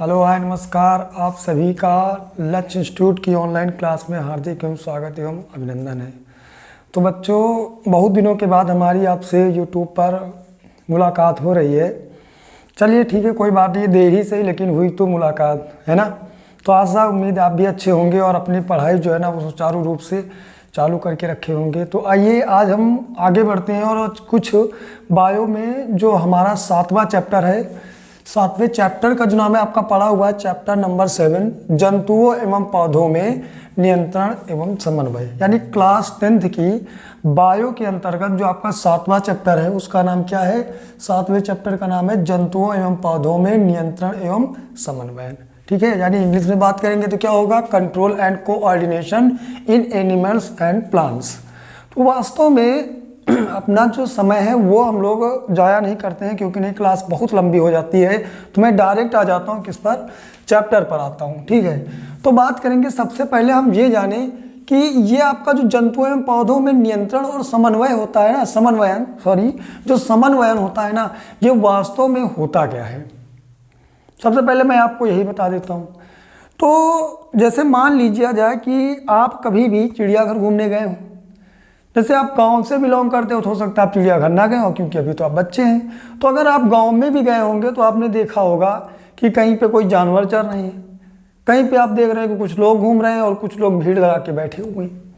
Hello hi नमस्कार। आप सभी का लक्ष्य इंस्टीट्यूट की ऑनलाइन क्लास में हार्दिक एवं स्वागत एवं अभिनंदन है। तो बच्चों, बहुत दिनों के बाद हमारी आपसे यूट्यूब पर मुलाकात हो रही है। चलिए ठीक है, कोई बात नहीं, देर ही सही लेकिन हुई तो मुलाकात, है ना। तो आशा उम्मीद आप भी अच्छे होंगे और अपनी पढ़ाई जो है ना वो सुचारू रूप से चालू करके रखे होंगे। तो आइए आज हम आगे बढ़ते हैं और कुछ बायो में जो हमारा 7वां चैप्टर है, 7वें चैप्टर का जो नाम है आपका पढ़ा हुआ है चैप्टर नंबर 7, जंतुओं एवं पौधों में नियंत्रण एवं समन्वय, यानी क्लास 10th की बायो के अंतर्गत जो आपका 7वां चैप्टर है उसका नाम क्या है। 7वें चैप्टर का नाम है जंतुओं एवं पौधों में नियंत्रण एवं समन्वय। ठीक है, यानी इंग्लिश में बात करेंगे तो क्या होगा, control and coordination in animals and plants. तो वास्तव में अपना जो समय है वो हम लोग जाया नहीं करते हैं क्योंकि नहीं क्लास बहुत लंबी हो जाती है। तो मैं डायरेक्ट आ जाता हूँ किस पर, चैप्टर पर आता हूँ। ठीक है, तो बात करेंगे सबसे पहले हम ये जानें कि ये आपका जो जंतुओं एवं पौधों में नियंत्रण और समन्वय होता है ना, जो समन्वयन होता है ना, ये वास्तव में होता क्या है। सबसे पहले मैं आपको यही बता देता हूँ। तो जैसे मान लीजिए जाए कि आप कभी भी चिड़ियाघर घूमने गए हो। जैसे आप गांव से बिलोंग करते हो सकता है आप चिड़ियाघर ना गए हो क्योंकि अभी तो आप बच्चे हैं। तो अगर आप गांव में भी गए होंगे तो आपने देखा होगा कि कहीं पे कोई जानवर चल रहे हैं, कहीं पे आप देख रहे हैं कि कुछ लोग घूम रहे हैं और कुछ लोग भीड़ लगा के बैठे हुए हैं।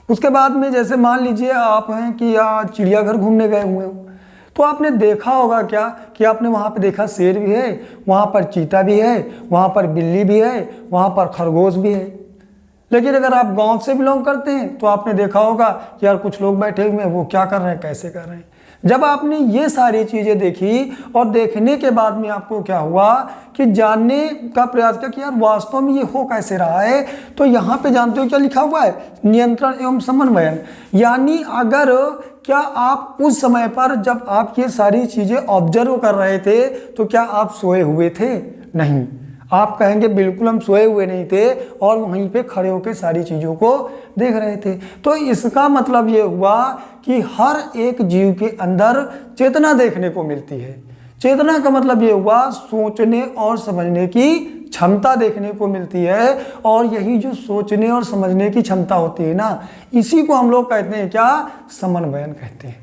उसके बाद में जैसे मान लीजिए आप हैं कि चिड़ियाघर घूमने गए हुए हो, तो आपने देखा होगा क्या कि आपने वहाँ पे देखा शेर भी है, वहाँ पर चीता भी है, वहाँ पर बिल्ली भी है, वहाँ पर खरगोश भी है। लेकिन अगर आप गांव से बिलोंग करते हैं तो आपने देखा होगा कि यार कुछ लोग बैठे हुए हैं, वो क्या कर रहे हैं, कैसे कर रहे हैं। जब आपने ये सारी चीज़ें देखी और देखने के बाद में आपको क्या हुआ कि जानने का प्रयास किया कि यार वास्तव में ये हो कैसे रहा है, तो यहाँ पे जानते हो क्या लिखा हुआ है, नियंत्रण एवं समन्वयन। यानी अगर क्या आप उस समय पर जब आप ये सारी चीज़ें ऑब्जर्व कर रहे थे तो क्या आप सोए हुए थे? नहीं। आप कहेंगे बिल्कुल हम सोए हुए नहीं थे और वहीं पे खड़े होकर सारी चीज़ों को देख रहे थे। तो इसका मतलब ये हुआ कि हर एक जीव के अंदर चेतना देखने को मिलती है। चेतना का मतलब ये हुआ सोचने और समझने की क्षमता देखने को मिलती है। और यही जो सोचने और समझने की क्षमता होती है ना, इसी को हम लोग कहते हैं क्या, समन्वयन कहते हैं।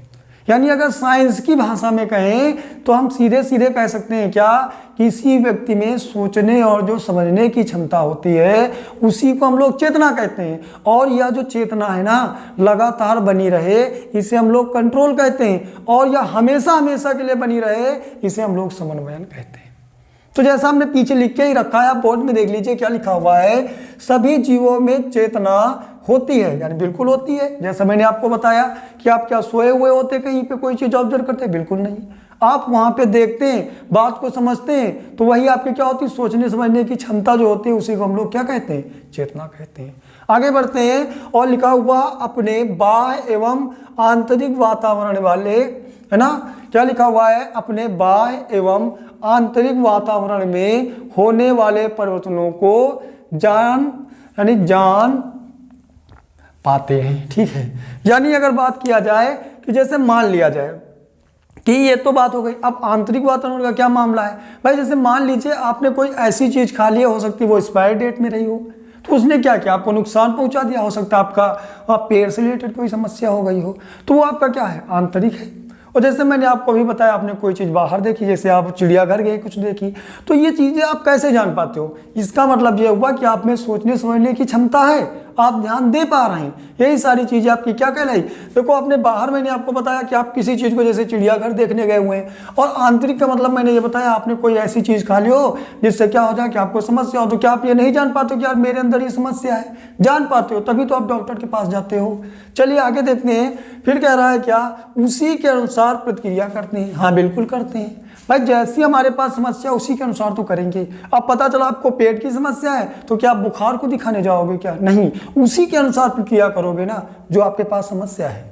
यानी अगर साइंस की भाषा में कहें तो हम सीधे सीधे कह सकते हैं क्या, किसी व्यक्ति में सोचने और जो समझने की क्षमता होती है उसी को हम लोग चेतना कहते हैं। और यह जो चेतना है ना लगातार बनी रहे इसे हम लोग कंट्रोल कहते हैं, और यह हमेशा हमेशा के लिए बनी रहे इसे हम लोग समन्वयन कहते हैं। तो जैसा हमने पीछे लिख के ही रखा है, आप बोर्ड में देख लीजिए क्या लिखा हुआ है, सभी जीवों में चेतना होती है, यानी बिल्कुल होती है। जैसा मैंने आपको बताया कि आप क्या सोए हुए होते कहीं पे कोई चीज ऑब्जर्व करते हैं? बिल्कुल नहीं। आप वहां पे देखते हैं, बात को समझते हैं, तो वही आपकी क्या होती है, सोचने समझने की क्षमता जो होती है उसी को हम लोग क्या कहते हैं, चेतना कहते हैं। आगे बढ़ते हैं और लिखा हुआ अपने बाह्य एवं आंतरिक वातावरण वाले, है ना, क्या लिखा हुआ है, अपने बाह्य एवं आंतरिक वातावरण में होने वाले परिवर्तनों को जान पाते हैं। ठीक है, यानी अगर बात किया जाए कि जैसे मान लिया जाए कि ये तो बात हो गई, अब आंतरिक वातावरण का क्या मामला है भाई। जैसे मान लीजिए आपने कोई ऐसी चीज खा ली, हो सकती है वो एक्सपायरी डेट में रही हो, तो उसने क्या किया, आपको नुकसान पहुंचा दिया। हो सकता है आपका पेट से रिलेटेड कोई समस्या हो गई हो, तो वो आपका क्या है, आंतरिक है। और जैसे मैंने आपको अभी बताया, आपने कोई चीज़ बाहर देखी, जैसे आप चिड़ियाघर गए कुछ देखी, तो ये चीज़ें आप कैसे जान पाते हो, इसका मतलब ये हुआ कि आप में सोचने समझने की क्षमता है, आप ध्यान दे पा रहे हैं। यही सारी चीज़ें आपकी क्या कहलाई। देखो आपने बाहर, मैंने आपको बताया कि आप किसी चीज़ को जैसे चिड़ियाघर देखने गए हुए हैं, और आंतरिक का मतलब मैंने ये बताया आपने कोई ऐसी चीज़ खा ली हो जिससे क्या हो जाए कि आपको समस्या हो, तो क्या आप ये नहीं जान पाते कि यार मेरे अंदर ये समस्या है? जान पाते हो, तभी तो आप डॉक्टर के पास जाते हो। चलिए आगे देखते हैं, फिर कह रहा है क्या, उसी के अनुसार प्रतिक्रिया करते हैं। हाँ बिल्कुल करते हैं भाई, जैसी हमारे पास समस्या उसी के अनुसार तो करेंगे। अब पता चला आपको पेट की समस्या है तो क्या आप बुखार को दिखाने जाओगे क्या? नहीं, उसी के अनुसार प्रतिक्रिया करोगे ना जो आपके पास समस्या है।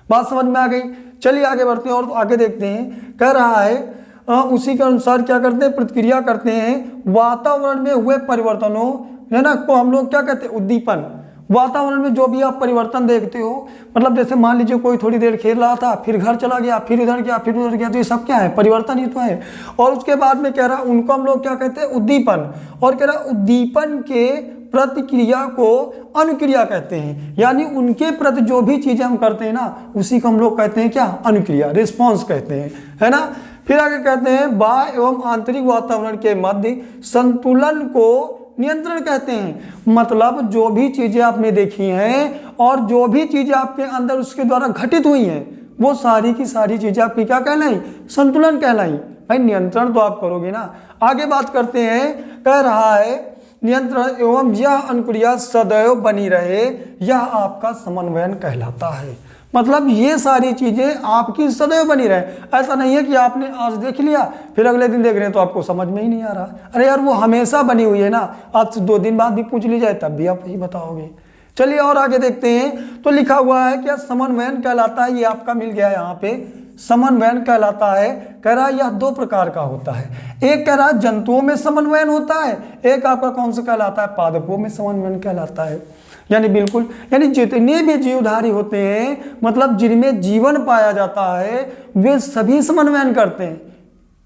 बात समझ में आ गई। चलिए आगे बढ़ते हैं और आगे देखते हैं, कह रहा है उसी के अनुसार क्या करते हैं, प्रतिक्रिया करते हैं। वातावरण में हुए परिवर्तनों, है ना, को हम लोग क्या कहते हैं, उद्दीपन। वातावरण में जो भी आप परिवर्तन देखते हो, मतलब जैसे मान लीजिए कोई थोड़ी देर खेल रहा था, फिर घर चला गया, फिर इधर गया, फिर उधर गया, तो ये सब क्या है, परिवर्तन ही तो है। और उसके बाद में कह रहा उनको हम लोग क्या कहते हैं, उद्दीपन। और कह रहा उद्दीपन के प्रतिक्रिया को अनुक्रिया कहते हैं, यानी उनके प्रति जो भी चीजें हम करते हैं ना, उसी को हम लोग कहते हैं क्या, अनुक्रिया, रिस्पॉन्स कहते हैं, है ना। फिर आगे कहते हैं बाह्य एवं आंतरिक वातावरण के मध्य संतुलन को नियंत्रण कहते हैं। मतलब जो भी चीजें आपने देखी हैं और जो भी चीजें आपके अंदर उसके द्वारा घटित हुई हैं, वो सारी की सारी चीजें आपकी क्या कहलाई, संतुलन कहलाई। भाई नियंत्रण तो आप करोगे ना। आगे बात करते हैं, कह रहा है नियंत्रण एवं यह अनुक्रिया सदैव बनी रहे, यह आपका समन्वयन कहलाता है। मतलब ये सारी चीजें आपकी सदैव बनी रहे। ऐसा नहीं है कि आपने आज देख लिया फिर अगले दिन देख रहे हैं तो आपको समझ में ही नहीं आ रहा। अरे यार वो हमेशा बनी हुई है ना, आज से 2 दिन बाद भी पूछ ली जाए तब भी आप वही बताओगे। चलिए और आगे देखते हैं। तो लिखा हुआ है क्या, समन्वयन कहलाता है, ये आपका मिल गया यहाँ पे, समन्वयन कहलाता है। कह रहा है यह 2 प्रकार का होता है। एक कह रहा है जंतुओं में समन्वयन होता है, एक आपका कौन सा कहलाता है, पादपों में समन्वयन कहलाता है। यानी बिल्कुल, यानी जितने भी जीवधारी होते हैं, मतलब जिनमें जीवन पाया जाता है, वे सभी समन्वयन करते हैं।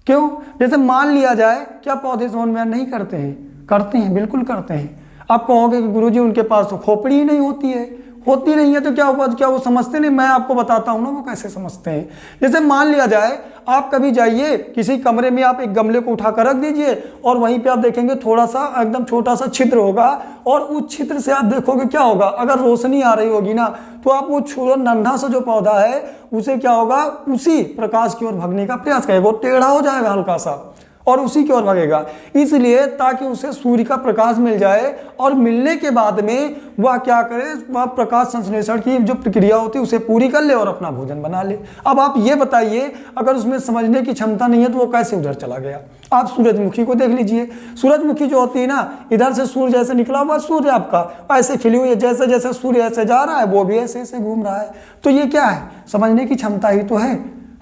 क्यों? जैसे मान लिया जाए क्या पौधे समन्वयन नहीं करते हैं? करते हैं, बिल्कुल करते हैं। आप कहोगे कि गुरुजी उनके पास तो खोपड़ी ही नहीं होती है, होती नहीं है तो क्या हुआ, क्या वो समझते नहीं? मैं आपको बताता हूँ ना वो कैसे समझते हैं। जैसे मान लिया जाए आप कभी जाइए किसी कमरे में, आप एक गमले को उठा कर रख दीजिए और वहीं पे आप देखेंगे थोड़ा सा एकदम छोटा सा छिद्र होगा, और उस छिद्र से आप देखोगे क्या होगा, अगर रोशनी आ रही होगी ना तो आप वो नन्हा सा जो पौधा है उसे क्या होगा, उसी प्रकाश की ओर भागने का प्रयास करेगा, वो टेढ़ा हो जाएगा हल्का सा और उसी की ओर भागेगा। इसलिए ताकि उसे सूर्य का प्रकाश मिल जाए, और मिलने के बाद में वह क्या करे, वह प्रकाश संश्लेषण की जो प्रक्रिया होती है उसे पूरी कर ले और अपना भोजन बना ले। अब आप ये बताइए, अगर उसमें समझने की क्षमता नहीं है तो वो कैसे उधर चला गया? आप सूरजमुखी को देख लीजिए। सूरजमुखी जो होती है ना, इधर से सूर्य जैसे निकला हुआ सूर्य आपका ऐसे खिली हुई है, जैसे जैसे सूर्य ऐसे जा रहा है वो भी ऐसे ऐसे घूम रहा है। तो ये क्या है, समझने की क्षमता ही तो है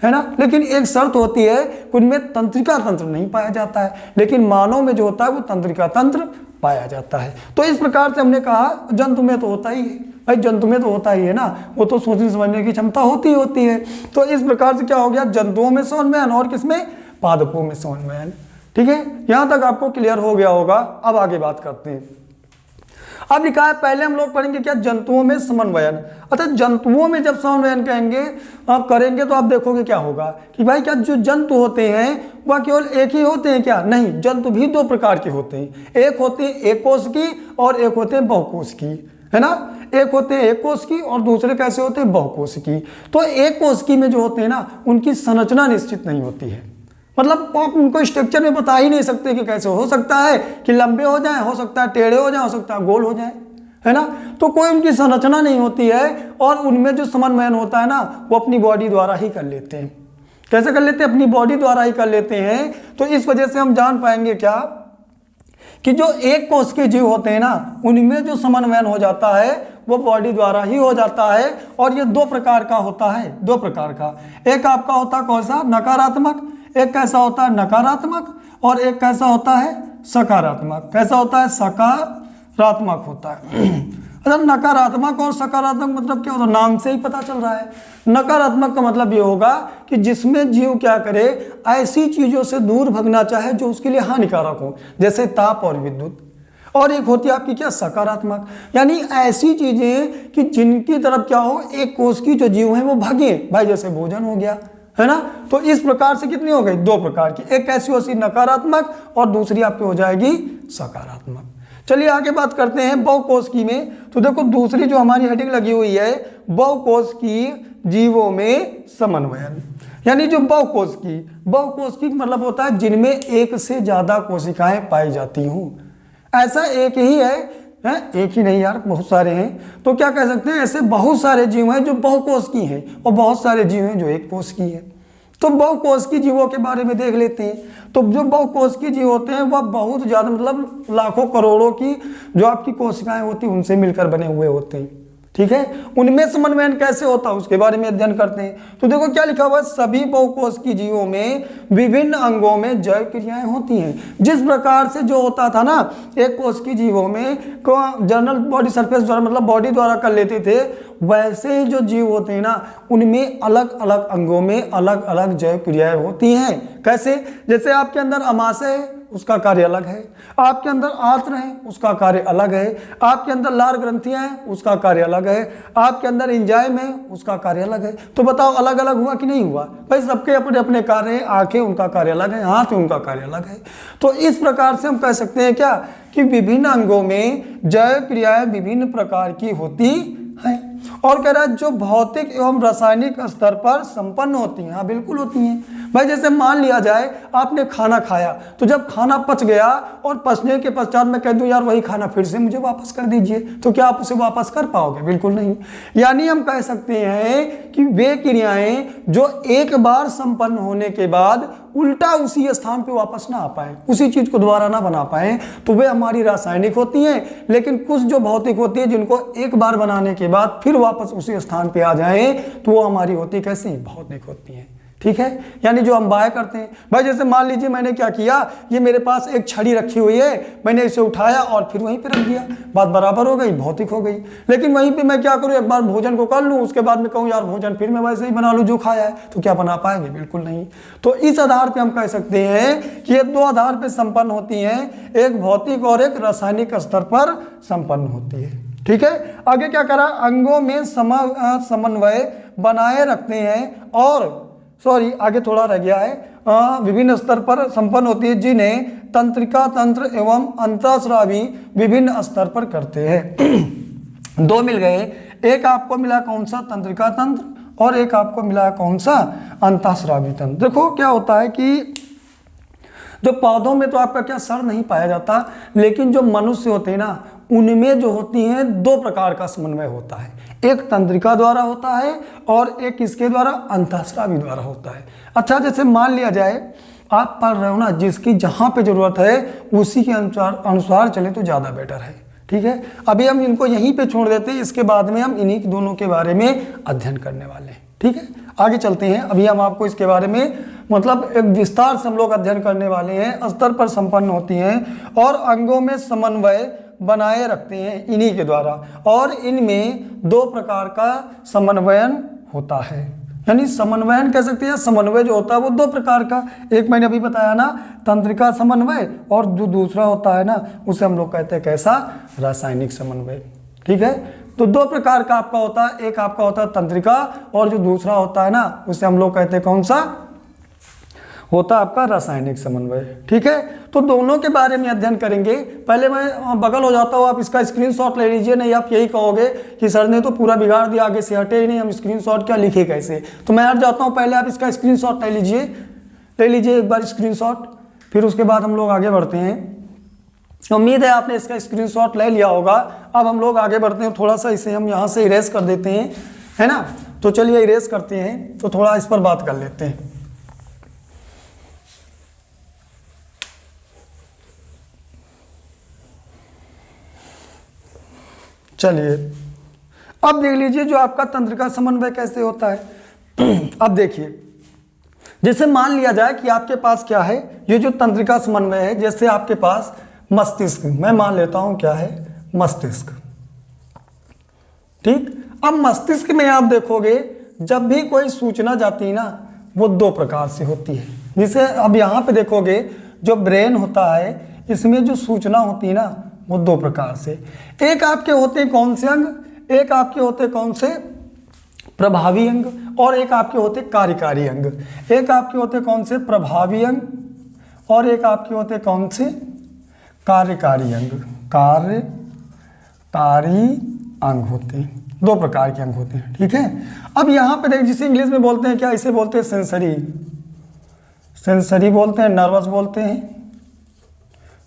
ना। लेकिन एक शर्त होती है, उनमें तंत्रिका तंत्र नहीं पाया जाता है, लेकिन मानव में जो होता है वो तंत्रिका तंत्र पाया जाता है। तो इस प्रकार से हमने कहा जंतु में तो होता ही है, भाई जंतु में तो होता ही है ना, वो तो सोचने समझने की क्षमता होती है। तो इस प्रकार से क्या हो गया, जंतुओं में समन्वयन और किसमें, पादपों में समन्वयन। ठीक है, यहां तक आपको क्लियर हो गया होगा। अब आगे बात करते हैं। अब लिखा है, पहले हम लोग पढ़ेंगे क्या, जंतुओं में समन्वयन। अच्छा, जंतुओं में जब समन्वयन करेंगे तो आप देखोगे क्या होगा कि भाई क्या जो जंतु होते हैं वह केवल एक ही होते हैं क्या? नहीं, जंतु भी 2 प्रकार के होते हैं। एक होते हैं एक कोश की और एक होते हैं बहुकोश की, है ना। एक होते हैं एक कोश की और दूसरे कैसे होते हैं, बहुकोश की। तो एक कोश की में जो होते हैं ना, उनकी संरचना निश्चित नहीं होती है, मतलब आप उनको स्ट्रक्चर में बता ही नहीं सकते कि कैसे हो सकता है कि लंबे हो जाएं, हो सकता है टेढ़े हो जाएं, हो सकता है गोल हो जाएं, है ना। तो कोई उनकी संरचना नहीं होती है, और उनमें जो समन्वयन होता है ना वो अपनी बॉडी द्वारा ही कर लेते हैं। कैसे कर लेते हैं? अपनी बॉडी द्वारा ही कर लेते हैं। तो इस वजह से हम जान पाएंगे क्या कि जो एक कोश के जीव होते हैं ना, उनमें जो समन्वयन हो जाता है वो बॉडी द्वारा ही हो जाता है। और ये 2 प्रकार का होता है, 2 प्रकार का। एक आपका होता है कौन सा, नकारात्मक, एक कैसा होता है नकारात्मक, और एक कैसा होता है सकारात्मक। कैसा होता है, सकारात्मक होता है। अच्छा, नकारात्मक और सकारात्मक मतलब क्या होता है, नाम से ही पता चल रहा है। नकारात्मक का मतलब ये होगा कि जिसमें जीव क्या करे, ऐसी चीजों से दूर भागना चाहे जो उसके लिए हानिकारक हो, जैसे ताप और विद्युत। और एक होती है आपकी क्या, सकारात्मक, यानी ऐसी चीजें कि जिनकी तरफ क्या हो, एक कोश की जो जीव है वो भागे, भाई जैसे भोजन हो गया, है ना। तो इस प्रकार से कितनी हो गई, 2 प्रकार की। एक कैसी होती नकारात्मक और दूसरी आपकी हो जाएगी सकारात्मक। चलिए आगे बात करते हैं बहुकोशिकी में। तो देखो दूसरी जो हमारी हेडिंग लगी हुई है, बहुकोशिकी जीवों में समन्वयन। यानी जो बहुकोशिकी मतलब होता है जिनमें एक से ज्यादा कोशिकाएं पाई जाती हूं। ऐसा एक ही है, एक ही नहीं यार, बहुत सारे हैं। तो क्या कह सकते हैं, ऐसे बहुत सारे जीव हैं जो बहुकोशिकी हैं, और बहुत सारे जीव हैं जो एक कोश की है। तो बहुकोशिकी जीवों के बारे में देख लेते हैं। तो जो बहुकोशिकी जीव होते हैं वह बहुत ज़्यादा, मतलब लाखों करोड़ों की जो आपकी कोशिकाएं होती हैं उनसे मिलकर बने हुए होते हैं। ठीक है। उनमें समन्वयन कैसे होता है उसके बारे में अध्ययन करते हैं। तो देखो क्या लिखा हुआ है, सभी बहुकोशिकीय जीवों में विभिन्न अंगों में जैव क्रियाएं होती हैं। जिस प्रकार से जो होता था ना एक कोशिकीय जीवों में जनरल बॉडी सरफेस द्वारा मतलब बॉडी द्वारा कर लेते थे, वैसे ही जो जीव होते हैं ना उनमें अलग अलग अंगों में अलग अलग जैव क्रियाएं होती हैं। कैसे, जैसे आपके अंदर अमाशय है उसका कार्य अलग है, आपके अंदर आंत्र है उसका कार्य अलग है, आपके अंदर लार ग्रंथियां हैं उसका कार्य अलग है, आपके अंदर एंजाइम है उसका कार्य अलग है। तो बताओ अलग अलग हुआ कि नहीं हुआ? भाई सबके अपने अपने कार्य हैं, आंखें उनका कार्य अलग है, हाथ उनका कार्य अलग है। तो इस प्रकार से हम कह सकते हैं क्या कि विभिन्न अंगों में जैव क्रियाएं विभिन्न प्रकार की होती हैं। और कह रहा है जो भौतिक एवं रासायनिक स्तर पर संपन्न होती हैं। हाँ बिल्कुल होती हैं भाई। जैसे मान लिया जाए आपने खाना खाया, तो जब खाना पच गया और पचने के पश्चात मैं कह दूं यार वही खाना फिर से मुझे वापस कर दीजिए, तो क्या आप उसे वापस कर पाओगे? बिल्कुल नहीं। यानी हम कह सकते हैं कि वे क्रियाएं जो एक बार संपन्न होने के बाद उल्टा उसी स्थान पे वापस ना आ पाए, उसी चीज को दोबारा ना बना पाए, तो वे हमारी रासायनिक होती हैं। लेकिन कुछ जो भौतिक होती है जिनको एक बार बनाने के बाद फिर वापस उसी स्थान पे आ जाए, तो वो हमारी होती कैसी? भौतिक होती है। ठीक है। यानी जो हम बाय करते हैं भाई, जैसे मान लीजिए मैंने क्या किया, ये मेरे पास एक छड़ी रखी हुई है, मैंने इसे उठाया और फिर वहीं पे रख दिया, बात बराबर हो गई, भौतिक हो गई। लेकिन वहीं पे मैं क्या करूं, एक बार भोजन को कर लूं, उसके बाद में कहूं यार भोजन फिर मैं वैसे ही बना लूं जो खाया है, तो क्या बना पाएंगे? बिल्कुल नहीं। तो इस आधार पर हम कह सकते हैं कि ये दो आधार पर संपन्न होती हैं, एक भौतिक और एक रासायनिक स्तर पर संपन्न होती है। ठीक है। आगे क्या करा, अंगों में समन्वय बनाए रखते हैं और आगे थोड़ा रह गया है, विभिन्न स्तर पर संपन्न होती है जिन्हें तंत्रिका तंत्र एवं अंतःस्रावी विभिन्न स्तर पर करते हैं। दो मिल गए, एक आपको मिला कौन सा? तंत्रिका तंत्र, और एक आपको मिला कौन सा? अंतःस्रावी तंत्र। देखो क्या होता है कि जो पौधों में तो आपका क्या सर नहीं पाया जाता, लेकिन जो मनुष्य होते हैं ना उनमें जो होती हैं दो प्रकार का समन्वय होता है, एक तंत्रिका द्वारा होता है और एक इसके द्वारा अंतःस्रावी द्वारा होता है। अच्छा जैसे मान लिया जाए आप पढ़ रहे हो ना, जिसकी जहाँ पे जरूरत है उसी के अनुसार चले तो ज़्यादा बेटर है। ठीक है। अभी हम इनको यहीं पे छोड़ देते हैं, इसके बाद में हम इन्हीं दोनों के बारे में अध्ययन करने वाले हैं। ठीक है। आगे चलते हैं। अभी हम आपको इसके बारे में मतलब एक विस्तार से हम लोग अध्ययन करने वाले हैं। स्तर पर संपन्न होती हैं और अंगों में समन्वय बनाए रखते हैं इन्हीं के द्वारा, और इनमें दो प्रकार का समन्वयन होता है। यानी समन्वयन कह सकते हैं, समन्वय जो होता है वो दो प्रकार का, एक मैंने अभी बताया ना तंत्रिका समन्वय, और जो दूसरा होता है ना उसे हम लोग कहते हैं कैसा? रासायनिक समन्वय। ठीक है। तो दो प्रकार का आपका होता है, एक आपका होता है तंत्रिका और जो दूसरा होता है ना उसे हम लोग कहते हैं कौन सा? होता आपका रासायनिक समन्वय। ठीक है। तो दोनों के बारे में अध्ययन करेंगे। पहले मैं बगल हो जाता हूँ, आप इसका स्क्रीनशॉट ले लीजिए, नहीं आप यही कहोगे कि सर ने तो पूरा बिगाड़ दिया, आगे से हटे ही नहीं, हम स्क्रीनशॉट क्या लिखे कैसे? तो मैं हट जाता हूँ, पहले आप इसका स्क्रीनशॉट ले लीजिए एक बार स्क्रीनशॉट, फिर उसके बाद हम लोग आगे बढ़ते हैं। उम्मीद है आपने इसका स्क्रीनशॉट ले लिया होगा। अब हम लोग आगे बढ़ते हैं, थोड़ा सा इसे हम यहाँ से इरेज कर देते हैं, है ना। तो चलिए इरेज करते हैं, तो थोड़ा इस पर बात कर लेते हैं। चलिए अब देख लीजिए जो आपका तंत्रिका समन्वय कैसे होता है। अब देखिए, जैसे मान लिया जाए कि आपके पास क्या है, ये जो तंत्रिका समन्वय है, जैसे आपके पास मस्तिष्क, मैं मान लेता हूं क्या है? मस्तिष्क। ठीक। अब मस्तिष्क में आप देखोगे जब भी कोई सूचना जाती है ना वो दो प्रकार से होती है। जैसे अब यहाँ पे देखोगे जो ब्रेन होता है इसमें जो सूचना होती है ना वो दो प्रकार से, एक आपके होते हैं कौन से अंग? एक आपके होते कौन से? प्रभावी अंग, और एक आपके होते कार्यकारी अंग। एक आपके होते कौन से? प्रभावी अंग, और एक आपके होते कौन से? कार्यकारी अंग। कार्यकारी अंग होते हैं, दो प्रकार के अंग होते हैं। ठीक है। अब यहाँ पे देखिए, जिसे इंग्लिश में बोलते हैं क्या? इसे बोलते हैं सेंसरी बोलते हैं, नर्वस बोलते हैं,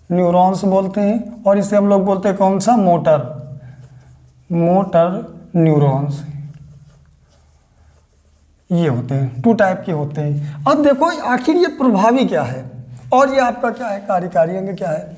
न्यूरॉन्स बोलते हैं, और इसे हम लोग बोलते हैं कौन सा? Motor neurons. ये होते हैं, टू टाइप के होते हैं। अब देखो आखिर ये प्रभावी क्या है और ये आपका क्या है? कार्यकारी अंग क्या है?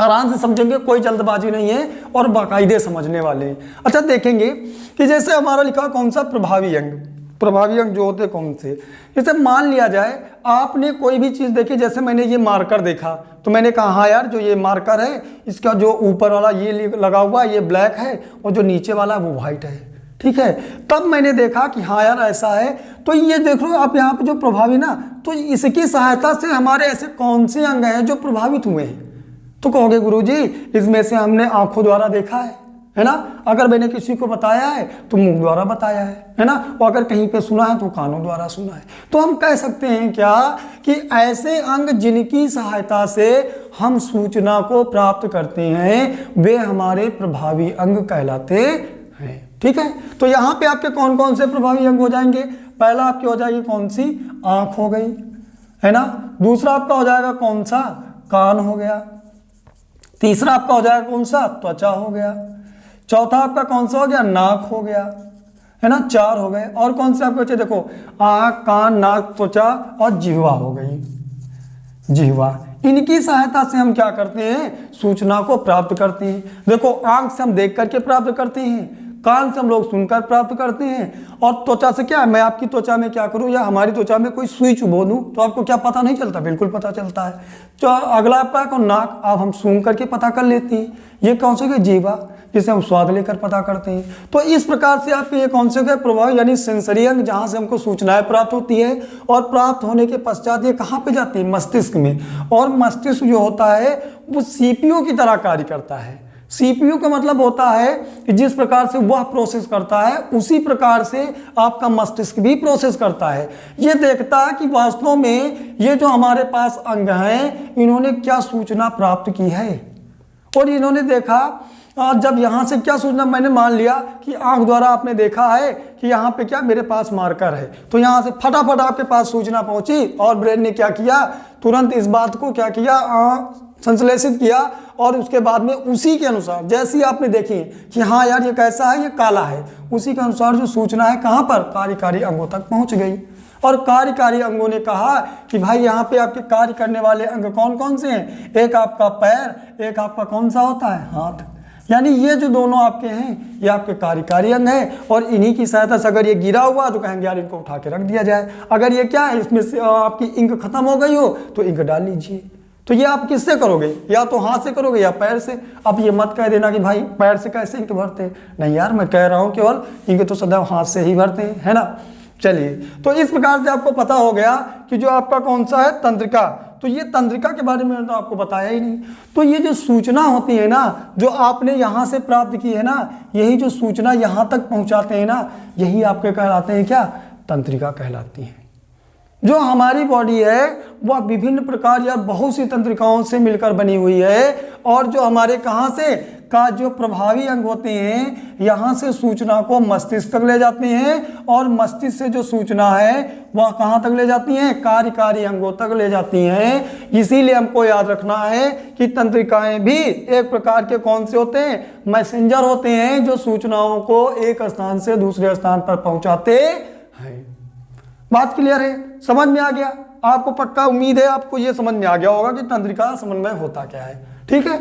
आराम से समझेंगे, कोई जल्दबाजी नहीं है और बाकायदे समझने वाले हैं। अच्छा देखेंगे कि जैसे हमारा लिखा कौन सा प्रभावी अंग, प्रभावी अंग जो होते कौन से, जैसे मान लिया जाए आपने कोई भी चीज़ देखी, जैसे मैंने ये मार्कर देखा तो मैंने कहा हाँ यार जो ये मार्कर है इसका जो ऊपर वाला ये लगा हुआ ये ब्लैक है और जो नीचे वाला वो वाइट है, ठीक है। तब मैंने देखा कि हाँ यार ऐसा है, तो ये देख लो आप यहाँ पे जो प्रभावी ना, तो इसकी सहायता से हमारे ऐसे कौन से अंग हैं जो प्रभावित हुए हैं। तो कहोगे गुरुजी इसमें से हमने आंखों द्वारा देखा है ना, अगर मैंने किसी को बताया है तो मुंह द्वारा बताया है ना, और अगर कहीं पे सुना है तो कानों द्वारा सुना है। तो हम कह सकते हैं क्या कि ऐसे अंग जिनकी सहायता से हम सूचना को प्राप्त करते हैं वे हमारे प्रभावी अंग कहलाते हैं, ठीक है। तो यहाँ पे आपके कौन कौन से प्रभावी अंग हो जाएंगे, पहला आपकी हो जाएगी कौन सी, आंख हो गई, है ना। दूसरा आपका हो जाएगा कौन सा, कान हो गया। तीसरा आपका हो जाएगा कौन सा, त्वचा हो गया। चौथा आपका कौन सा हो गया, नाक हो गया, है ना, 4 हो गए। और कौन से आपके बच्चे देखो, आँख, कान, नाक, त्वचा और जिह्वा हो गई, जिह्वा। इनकी सहायता से हम क्या करते हैं, सूचना को प्राप्त करते हैं। देखो आंख से हम देख करके प्राप्त करते हैं, कान से हम लोग सुनकर प्राप्त करते हैं, और त्वचा से क्या, मैं आपकी त्वचा में क्या करूं या हमारी त्वचा में कोई सुई चुभो दूं तो आपको क्या पता नहीं चलता, बिल्कुल पता चलता है। तो अगला आपका कौन, नाक, आप हम सूंघ करके पता कर लेते हैं। ये कौन से गए, जीवा, जिसे हम स्वाद लेकर पता करते हैं। तो इस प्रकार से आपके ये कौन से गए प्रभाव, यानी सेंसरी अंग, जहाँ से हमको सूचनाएं प्राप्त होती है, और प्राप्त होने के पश्चात ये कहाँ पे जाती है, मस्तिष्क में। और मस्तिष्क जो होता है वो सीपीयू की तरह कार्य करता है। सीपीयू का मतलब होता है कि जिस प्रकार से वह प्रोसेस करता है उसी प्रकार से आपका मस्तिष्क भी प्रोसेस करता है। ये देखता है कि वास्तव में ये जो हमारे पास अंग हैं इन्होंने क्या सूचना प्राप्त की है, और इन्होंने देखा जब यहाँ से क्या सूचना, मैंने मान लिया कि आंख द्वारा आपने देखा है कि यहाँ पे क्या मेरे पास मार्कर है, तो यहाँ से फटाफट आपके पास सूचना पहुंची और ब्रेन ने क्या किया, तुरंत इस बात को क्या किया, संश्लेषित किया, और उसके बाद में उसी के अनुसार जैसे ही आपने देखी कि हाँ यार ये कैसा है, ये काला है, उसी के अनुसार जो सूचना है कहाँ पर, कार्यकारी अंगों तक पहुँच गई। और कार्यकारी अंगों ने कहा कि भाई यहाँ पे आपके कार्य करने वाले अंग कौन कौन से हैं, एक आपका पैर, एक आपका कौन सा होता है, हाथ। यानी ये जो दोनों आपके हैं ये आपके कार्यकारी अंग हैं, और इन्हीं की सहायता से अगर ये गिरा हुआ तो कहेंगे यार इनको उठा के रख दिया जाए। अगर ये क्या है, इसमें से आपकी इंक खत्म हो गई हो तो इंक डाल लीजिए। तो ये आप किससे करोगे, या तो हाथ से करोगे या पैर से। अब ये मत कह देना कि भाई पैर से कैसे इंक भरते हैं, नहीं यार मैं कह रहा हूँ केवल इंक तो सदैव हाथ से ही भरते हैं, है ना। चलिए, तो इस प्रकार से आपको पता हो गया कि जो आपका कौन सा है, तंत्रिका। तो ये तंत्रिका के बारे में तो आपको बताया ही नहीं। तो ये जो सूचना होती है ना, जो आपने यहाँ से प्राप्त की है ना, यही जो सूचना यहाँ तक पहुँचाते हैं ना, यही आपके कहलाते हैं क्या, तंत्रिका कहलाती है। जो हमारी बॉडी है वह विभिन्न प्रकार या बहुत सी तंत्रिकाओं से मिलकर बनी हुई है, और जो हमारे कहाँ से का जो प्रभावी अंग होते हैं यहाँ से सूचना को मस्तिष्क तक ले जाते हैं, और मस्तिष्क से जो सूचना है वह कहाँ तक ले जाती हैं, कार्यकारी अंगों तक ले जाती हैं। इसीलिए हमको याद रखना है कि तंत्रिकाएं भी एक प्रकार के कौन से होते हैं, मैसेंजर होते हैं, जो सूचनाओं को एक स्थान से दूसरे स्थान पर पहुँचाते हैं। बात क्लियर है, समझ में आ गया आपको, पक्का उम्मीद है आपको ये समझ में आ गया होगा कि तंत्रिका समन्वय होता क्या है, ठीक है।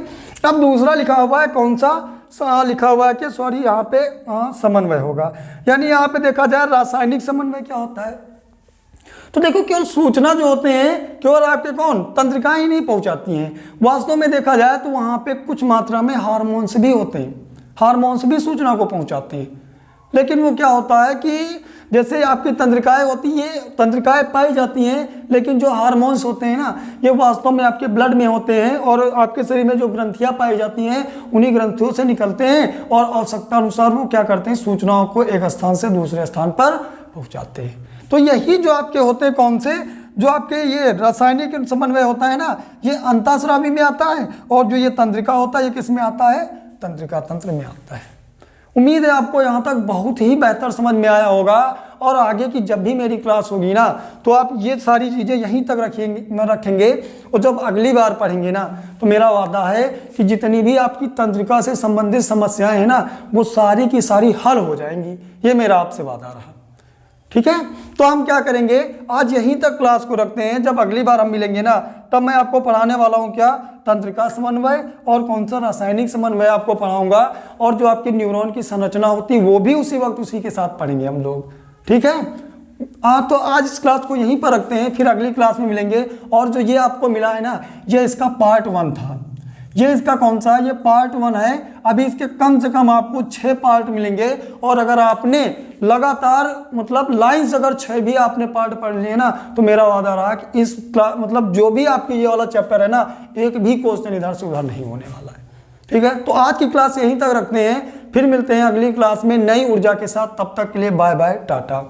अब दूसरा लिखा हुआ है कौन सा, लिखा हुआ है कि सॉरी यहाँ पे समन्वय होगा, यानी यहाँ पे देखा जाए रासायनिक समन्वय क्या होता है। तो देखो केवल सूचना जो होते हैं केवल आपके कौन, तंत्रिकाएं ही नहीं पहुंचाती हैं, वास्तव में देखा जाए तो वहाँ पे कुछ मात्रा में हार्मोन्स भी होते हैं, हार्मोन्स भी सूचना को पहुँचाते हैं। लेकिन वो क्या होता है कि जैसे आपकी तंत्रिकाएं होती हैं, तंत्रिकाएं पाई जाती हैं, लेकिन जो हार्मोन्स होते हैं ना ये वास्तव में आपके ब्लड में होते हैं, और आपके शरीर में जो ग्रंथियां पाई जाती हैं उन्हीं ग्रंथियों से निकलते हैं, और आवश्यकता अनुसार वो क्या करते हैं, सूचनाओं को एक स्थान से दूसरे स्थान पर पहुंचाते हैं। तो यही जो आपके होते हैं कौन से, जो आपके ये रासायनिक समन्वय होता है ना, ये अंतःस्रावी में आता है, और जो ये तंत्रिका होता है ये किस में आता है, तंत्रिका तंत्र में आता है। उम्मीद है आपको यहाँ तक बहुत ही बेहतर समझ में आया होगा, और आगे की जब भी मेरी क्लास होगी ना तो आप ये सारी चीज़ें यहीं तक रखेंगे, और जब अगली बार पढ़ेंगे ना तो मेरा वादा है कि जितनी भी आपकी तंत्रिका से संबंधित समस्याएं हैं ना वो सारी की सारी हल हो जाएंगी, ये मेरा आपसे वादा रहा, ठीक है। तो हम क्या करेंगे, आज यहीं तक क्लास को रखते हैं। जब अगली बार हम मिलेंगे ना, तब मैं आपको पढ़ाने वाला हूँ क्या, तंत्रिका समन्वय और कौन सा रासायनिक समन्वय आपको पढ़ाऊंगा, और जो आपकी न्यूरॉन की संरचना होती है वो भी उसी वक्त उसी के साथ पढ़ेंगे हम लोग, ठीक है। तो आज इस क्लास को यहीं पर रखते हैं, फिर अगली क्लास में मिलेंगे। और जो ये आपको मिला है ना, ये इसका पार्ट 1 था। ये इसका कौन सा है, ये पार्ट 1 है। अभी इसके कम से कम आपको 6 पार्ट मिलेंगे। और अगर आपने लगातार मतलब लाइंस अगर 6 भी आपने पार्ट पढ़ लिए ना, तो मेरा वादा रहा कि इस मतलब जो भी आपकी ये वाला चैप्टर है ना, एक भी क्वेश्चन इधर से उधर नहीं होने वाला है, ठीक है। तो आज की क्लास यहीं तक रखते हैं, फिर मिलते हैं अगली क्लास में नई ऊर्जा के साथ। तब तक के लिए बाय बाय, टाटा।